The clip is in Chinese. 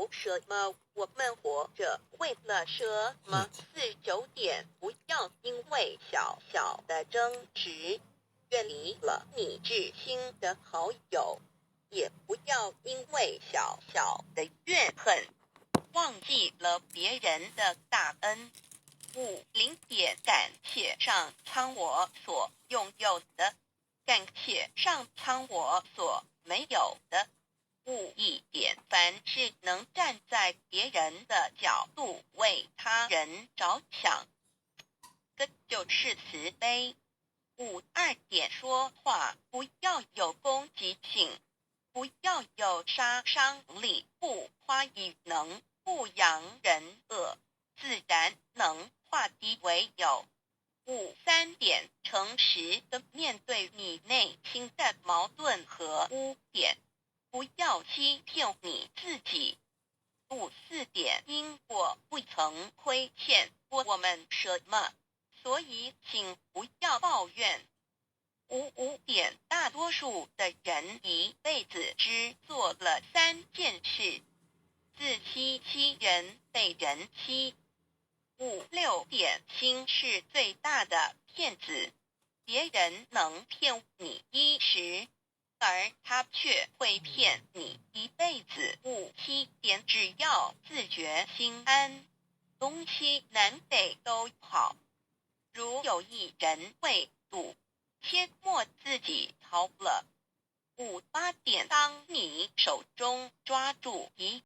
求什么？我们活着为了什么？4、9点，不要因为小小的争执远离了你至亲的好友，也不要因为小小的怨恨忘记了别人的大恩。5、0点，感谢上苍我所拥有的，感谢上苍我所没有的。1点，凡是能站在别人的角度为他人着想，这就是慈悲。2点，说话不要有攻击性，不要有杀伤力，不夸语能不扬人恶，自然能化敌为友。3点，诚实的面对你内心的矛盾和污点，不要欺骗你自己。4点，因我不曾亏欠过我们什么，所以请不要抱怨。5点，大多数的人一辈子只做了3件事：自欺欺人，被人欺。6点，心是最大的骗子，别人能骗你一时，而他却会骗你一辈子。7点，只要自觉心安，东西南北都好。如有一人为赌，切莫自己逃了。8点，当你手中抓住一